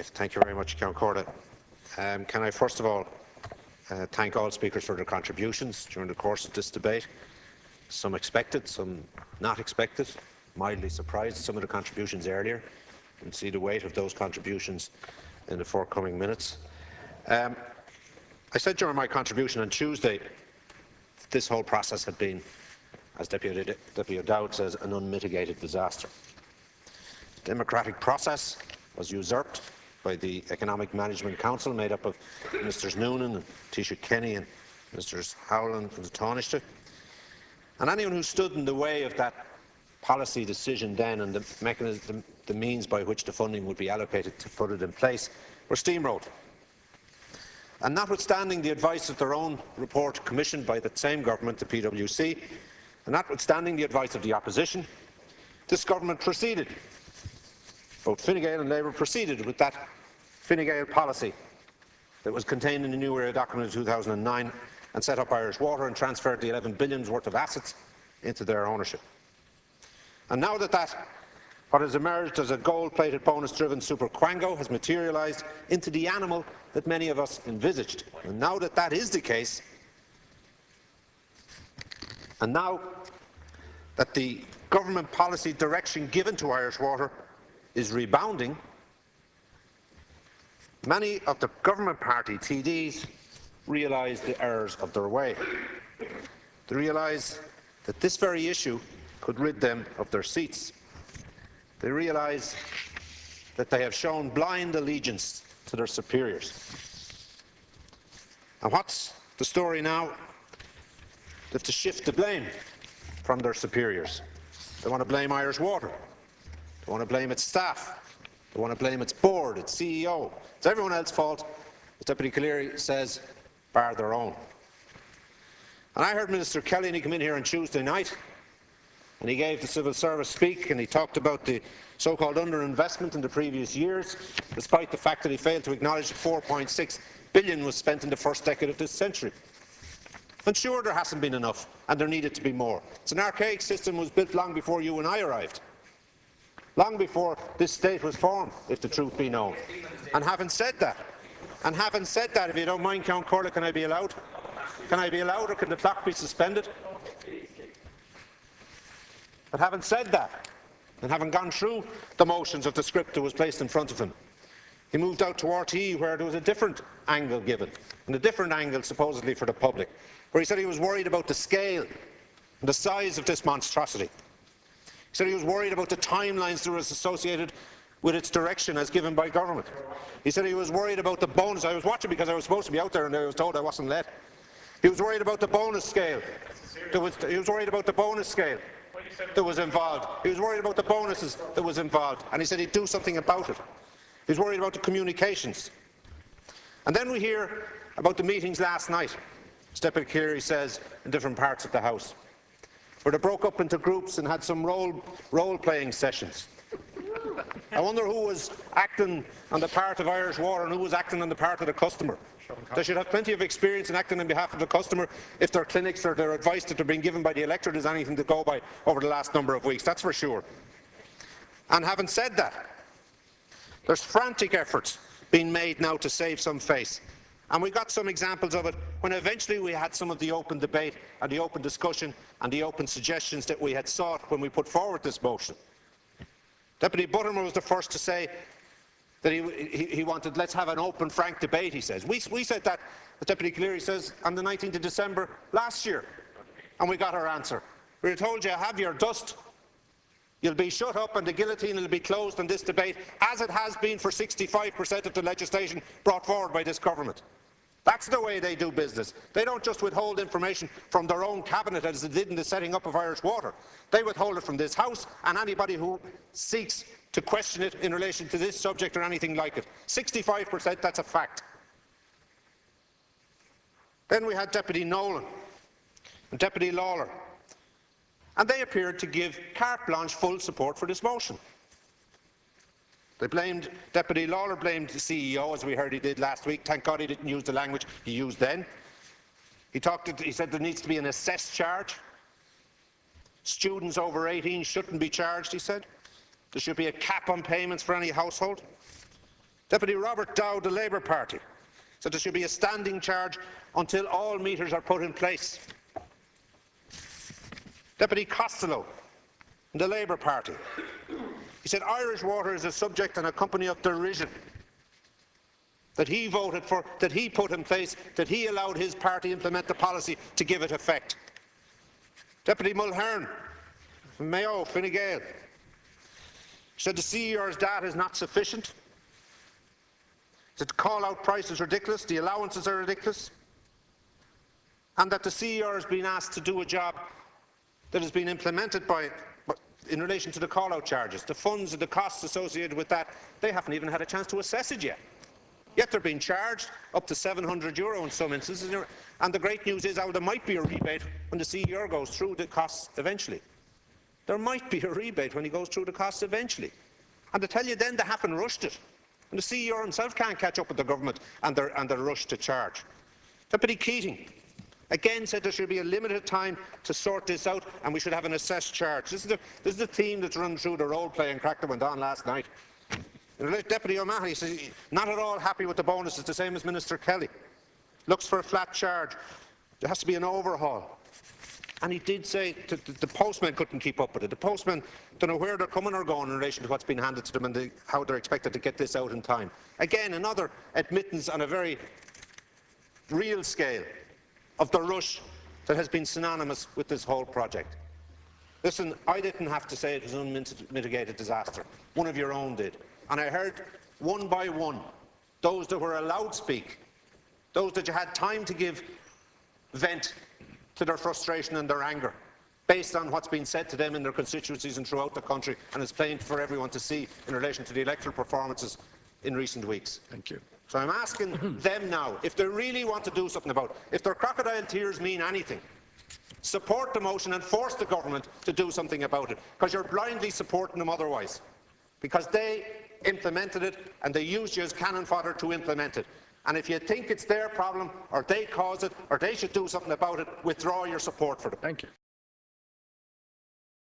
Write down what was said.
Thank you very much, Count Corda. Can I first of all thank all speakers for their contributions during the course of this debate. Some expected, some not expected, mildly surprised at some of the contributions earlier, and see the weight of those contributions in the forthcoming minutes. I said during my contribution on Tuesday that this whole process had been, as Deputy O'Dowd says, an unmitigated disaster. The democratic process was usurped by the Economic Management Council, made up of Ministers Noonan and Taoiseach Kenny and Ministers Howland and Taoiseach. And anyone who stood in the way of that policy decision then and the mechanism, the means by which the funding would be allocated to put it in place, were steamrolled. And notwithstanding the advice of their own report commissioned by the same government, the PwC, and notwithstanding the advice of the opposition, this government proceeded. Both Fine Gael and Labour proceeded with that Fine Gael policy that was contained in the New Era document in 2009 and set up Irish Water and transferred the 11 billion worth of assets into their ownership. And now that what has emerged as a gold-plated bonus-driven super quango has materialised into the animal that many of us envisaged, and now that that is the case, and now that the government policy direction given to Irish Water is rebounding, many of the government party TDs realise the errors of their way. They realise that this very issue could rid them of their seats. They realise that they have shown blind allegiance to their superiors. And what's the story now? They have to shift the blame from their superiors. They want to blame Irish Water. They want to blame its staff. They want to blame its board, its CEO. It's everyone else's fault, as Deputy Cleary says, bar their own. And I heard Minister Kelly, and he came in here on Tuesday night, and he gave the civil service speak, and he talked about the so-called underinvestment in the previous years, despite the fact that he failed to acknowledge that 4.6 billion was spent in the first decade of this century. And sure, there hasn't been enough, and there needed to be more. It's an archaic system that was built long before you and I arrived, long before this state was formed, if the truth be known. And having said that, if you don't mind, Count Corley, can I be allowed? Can I be allowed, or can the clock be suspended? But having said that, and having gone through the motions of the script that was placed in front of him, he moved out to RTE, where there was a different angle given, and a different angle supposedly for the public, where he said he was worried about the scale and the size of this monstrosity. He said he was worried about the timelines that were associated with its direction as given by government. He said he was worried about the bonus. I was watching because I was supposed to be out there and I was told I wasn't let. He was worried about the bonus scale. He was worried about the bonus scale that was involved. He was worried about the bonuses that was involved, and he said he'd do something about it. He was worried about the communications. And then we hear about the meetings last night, as Deputy Cleary says, in different parts of the House, where they broke up into groups and had some role-playing sessions. I wonder who was acting on the part of Irish Water and who was acting on the part of the customer. They should have plenty of experience in acting on behalf of the customer if their clinics or their advice that they're being given by the electorate is anything to go by over the last number of weeks, that's for sure. And having said that, there's frantic efforts being made now to save some face. And we got some examples of it when eventually we had some of the open debate and the open discussion and the open suggestions that we had sought when we put forward this motion. Deputy Buttimer was the first to say that he wanted, let's have an open, frank debate, he says. We said that, as Deputy Cleary says, on the 19th of December last year, and we got our answer. We were told you have your dust, you'll be shut up and the guillotine will be closed on this debate, as it has been for 65% of the legislation brought forward by this government. That's the way they do business. They don't just withhold information from their own cabinet as they did in the setting up of Irish Water. They withhold it from this House and anybody who seeks to question it in relation to this subject or anything like it. 65%, that's a fact. Then we had Deputy Nolan and Deputy Lawler, and they appeared to give carte blanche full support for this motion. They blamed, Deputy Lawler blamed the CEO, as we heard he did last week. Thank God he didn't use the language he used then. He said there needs to be an assessed charge. Students over 18 shouldn't be charged, he said. There should be a cap on payments for any household. Deputy Robert Dow, the Labour Party, said there should be a standing charge until all meters are put in place. Deputy Costello, the Labour Party, he said Irish Water is a subject and a company of derision that he voted for, that he put in place, that he allowed his party implement the policy to give it effect. Deputy Mulhern from Mayo, Fine Gael, said the CER's data is not sufficient. He said the call-out price is ridiculous, the allowances are ridiculous, and that the CER has been asked to do a job that has been implemented in relation to the call-out charges. The funds and the costs associated with that, they haven't even had a chance to assess it yet. Yet they're being charged up to €700 in some instances, and the great news is there might be a rebate when the CER goes through the costs eventually. There might be a rebate when he goes through the costs eventually. And to tell you then they haven't rushed it. And the CER himself can't catch up with the government and their rush to charge. Deputy Keating again said there should be a limited time to sort this out and we should have an assessed charge. This is the theme that's run through the role-playing crack that went on last night. Deputy O'Mahony says not at all happy with the bonuses, the same as Minister Kelly. Looks for a flat charge. There has to be an overhaul. And he did say the postmen couldn't keep up with it. The postmen don't know where they're coming or going in relation to what's been handed to them and how they're expected to get this out in time. Again, another admittance on a very real scale of the rush that has been synonymous with this whole project. Listen, I didn't have to say it was an unmitigated disaster. One of your own did. And I heard one by one those that were allowed to speak, those that you had time to give vent to their frustration and their anger, based on what's been said to them in their constituencies and throughout the country, and is plain for everyone to see in relation to the electoral performances in recent weeks. Thank you. So I'm asking them now, if they really want to do something about it, if their crocodile tears mean anything, support the motion and force the government to do something about it, because you're blindly supporting them otherwise. Because they implemented it and they used you as cannon fodder to implement it. And if you think it's their problem, or they caused it, or they should do something about it, withdraw your support for them. Thank you.